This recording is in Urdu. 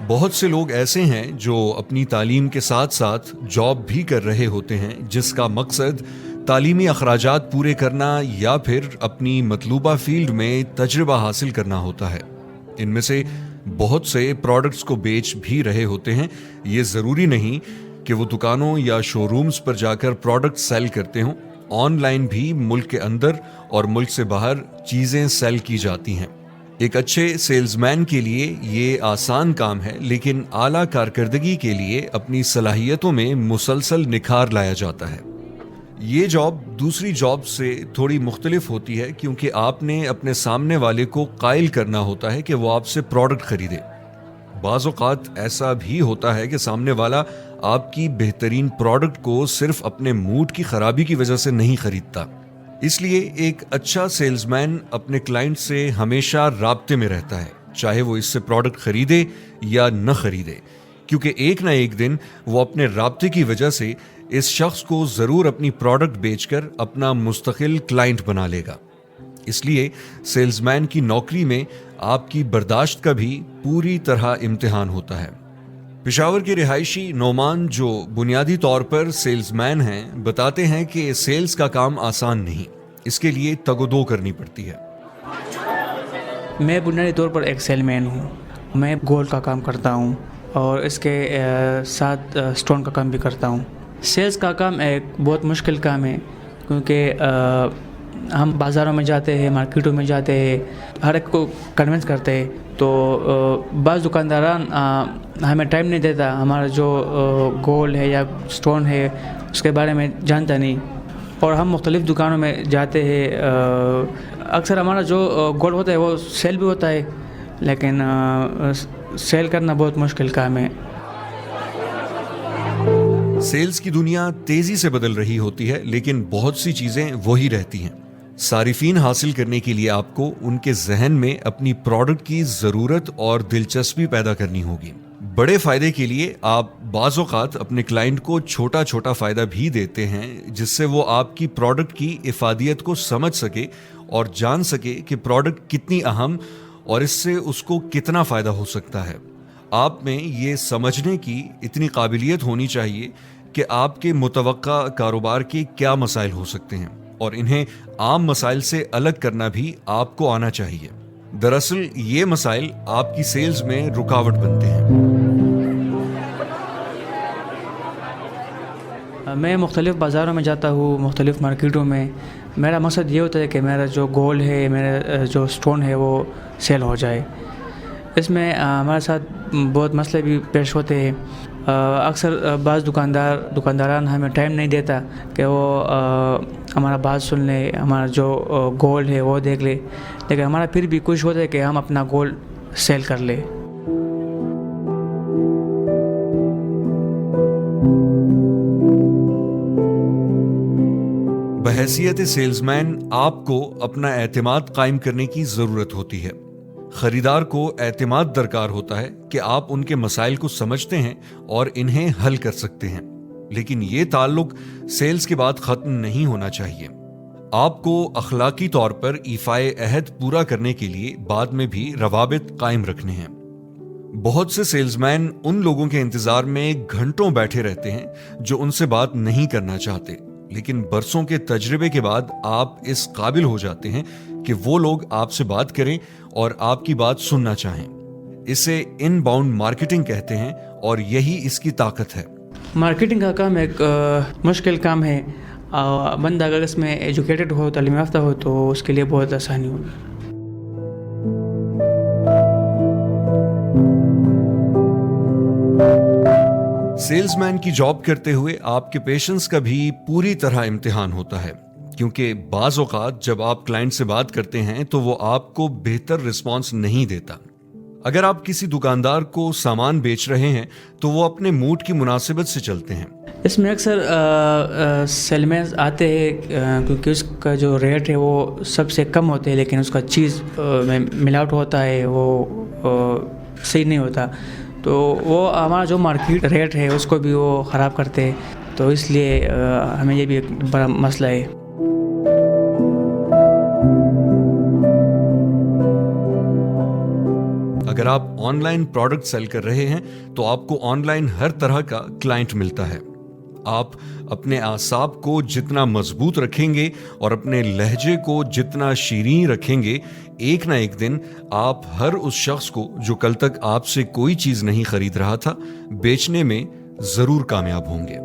بہت سے لوگ ایسے ہیں جو اپنی تعلیم کے ساتھ ساتھ جاب بھی کر رہے ہوتے ہیں، جس کا مقصد تعلیمی اخراجات پورے کرنا یا پھر اپنی مطلوبہ فیلڈ میں تجربہ حاصل کرنا ہوتا ہے۔ ان میں سے بہت سے پروڈکٹس کو بیچ بھی رہے ہوتے ہیں۔ یہ ضروری نہیں کہ وہ دکانوں یا شو رومز پر جا کر پروڈکٹ سیل کرتے ہوں، آن لائن بھی ملک کے اندر اور ملک سے باہر چیزیں سیل کی جاتی ہیں۔ ایک اچھے سیلز مین کے لیے یہ آسان کام ہے، لیکن اعلیٰ کارکردگی کے لیے اپنی صلاحیتوں میں مسلسل نکھار لایا جاتا ہے۔ یہ جاب دوسری جاب سے تھوڑی مختلف ہوتی ہے کیونکہ آپ نے اپنے سامنے والے کو قائل کرنا ہوتا ہے کہ وہ آپ سے پروڈکٹ خریدے۔ بعض اوقات ایسا بھی ہوتا ہے کہ سامنے والا آپ کی بہترین پروڈکٹ کو صرف اپنے موڈ کی خرابی کی وجہ سے نہیں خریدتا۔ اس لیے ایک اچھا سیلز مین اپنے کلائنٹ سے ہمیشہ رابطے میں رہتا ہے، چاہے وہ اس سے پروڈکٹ خریدے یا نہ خریدے، کیونکہ ایک نہ ایک دن وہ اپنے رابطے کی وجہ سے اس شخص کو ضرور اپنی پروڈکٹ بیچ کر اپنا مستقل کلائنٹ بنا لے گا۔ اس لیے سیلز مین کی نوکری میں آپ کی برداشت کا بھی پوری طرح امتحان ہوتا ہے۔ پشاور کے رہائشی نعمان، جو بنیادی طور پر سیلز مین ہیں، بتاتے ہیں کہ سیلز کا کام آسان نہیں، اس کے لیے تگ و دو کرنی پڑتی ہے۔ میں بنیادی طور پر ایک سیل مین ہوں۔ میں گولڈ کا کام کرتا ہوں اور اس کے ساتھ سٹون کا کام بھی کرتا ہوں۔ سیلز کا کام ایک بہت مشکل کام ہے، کیونکہ ہم بازاروں میں جاتے ہیں، مارکیٹوں میں جاتے ہیں، ہر ایک کو کنونس کرتے ہیں، تو بعض دکانداران ہمیں ٹائم نہیں دیتا، ہمارا جو گولڈ ہے یا سٹون ہے اس کے بارے میں جانتا نہیں، اور ہم مختلف دکانوں میں جاتے ہیں۔ اکثر ہمارا جو گولڈ ہوتا ہے وہ سیل بھی ہوتا ہے، لیکن سیل کرنا بہت مشکل کام ہے۔ سیلز کی دنیا تیزی سے بدل رہی ہوتی ہے، لیکن بہت سی چیزیں وہی رہتی ہیں۔ صارفین حاصل کرنے کے لیے آپ کو ان کے ذہن میں اپنی پروڈکٹ کی ضرورت اور دلچسپی پیدا کرنی ہوگی۔ بڑے فائدے کے لیے آپ بعض اوقات اپنے کلائنٹ کو چھوٹا چھوٹا فائدہ بھی دیتے ہیں، جس سے وہ آپ کی پروڈکٹ کی افادیت کو سمجھ سکے اور جان سکے کہ پروڈکٹ کتنی اہم اور اس سے اس کو کتنا فائدہ ہو سکتا ہے۔ آپ میں یہ سمجھنے کی اتنی قابلیت ہونی چاہیے کہ آپ کے متوقع کاروبار کے کیا مسائل ہو سکتے ہیں، اور انہیں عام مسائل سے الگ کرنا بھی آپ کو آنا چاہیے۔ دراصل یہ مسائل آپ کی سیلز میں رکاوٹ بنتے ہیں۔ میں مختلف بازاروں میں جاتا ہوں، مختلف مارکیٹوں میں۔ میرا مقصد یہ ہوتا ہے کہ میرا جو گولڈ ہے، میرا جو سٹون ہے وہ سیل ہو جائے۔ اس میں ہمارے ساتھ بہت مسئلے بھی پیش ہوتے ہیں۔ اکثر بعض دکانداران ہمیں ٹائم نہیں دیتا کہ وہ ہمارا بات سن لے، ہمارا جو گولڈ ہے وہ دیکھ لے، لیکن ہمارا پھر بھی کوشش ہوتا ہے کہ ہم اپنا گولڈ سیل کر لیں۔ بحیثیت سیلز مین آپ کو اپنا اعتماد قائم کرنے کی ضرورت ہوتی ہے۔ خریدار کو اعتماد درکار ہوتا ہے کہ آپ ان کے مسائل کو سمجھتے ہیں اور انہیں حل کر سکتے ہیں، لیکن یہ تعلق سیلز کے بعد ختم نہیں ہونا چاہیے۔ آپ کو اخلاقی طور پر ایفائے عہد پورا کرنے کے لیے بعد میں بھی روابط قائم رکھنے ہیں۔ بہت سے سیلز مین ان لوگوں کے انتظار میں گھنٹوں بیٹھے رہتے ہیں جو ان سے بات نہیں کرنا چاہتے، لیکن برسوں کے تجربے کے بعد آپ اس قابل ہو جاتے ہیں کہ وہ لوگ آپ سے بات کریں اور آپ کی بات سننا چاہیں۔ اسے ان باؤنڈ مارکیٹنگ کہتے ہیں، اور یہی اس کی طاقت ہے۔ مارکیٹنگ کا کام ایک مشکل کام ہے۔ بندہ اگر اس میں ایجوکیٹڈ ہو، تعلیم یافتہ ہو، تو اس کے لیے بہت آسانی ہوگی۔ سیلز مین کی جاب کرتے ہوئے آپ کے پیشنس کا بھی پوری طرح امتحان ہوتا ہے، کیونکہ بعض اوقات جب آپ کلائنٹ سے بات کرتے ہیں تو وہ آپ کو بہتر رسپانس نہیں دیتا۔ اگر آپ کسی دکاندار کو سامان بیچ رہے ہیں تو وہ اپنے موڈ کی مناسبت سے چلتے ہیں۔ اس میں اکثر سیلمینز آتے ہیں کیونکہ اس کا جو ریٹ ہے وہ سب سے کم ہوتے ہیں، لیکن اس کا چیز میں ملاوٹ ہوتا ہے، وہ صحیح نہیں ہوتا، تو وہ ہمارا جو مارکیٹ ریٹ ہے اس کو بھی وہ خراب کرتے ہیں، تو اس لیے ہمیں یہ بھی ایک بڑا مسئلہ ہے۔ اگر آپ آن لائن پروڈکٹ سیل کر رہے ہیں تو آپ کو آن لائن ہر طرح کا کلائنٹ ملتا ہے. آپ اپنے اعصاب کو جتنا مضبوط رکھیں گے اور اپنے لہجے کو جتنا شیریں رکھیں گے, ایک نہ ایک دن آپ ہر اس شخص کو جو کل تک آپ سے کوئی چیز نہیں خرید رہا تھا, بیچنے میں ضرور کامیاب ہوں گے.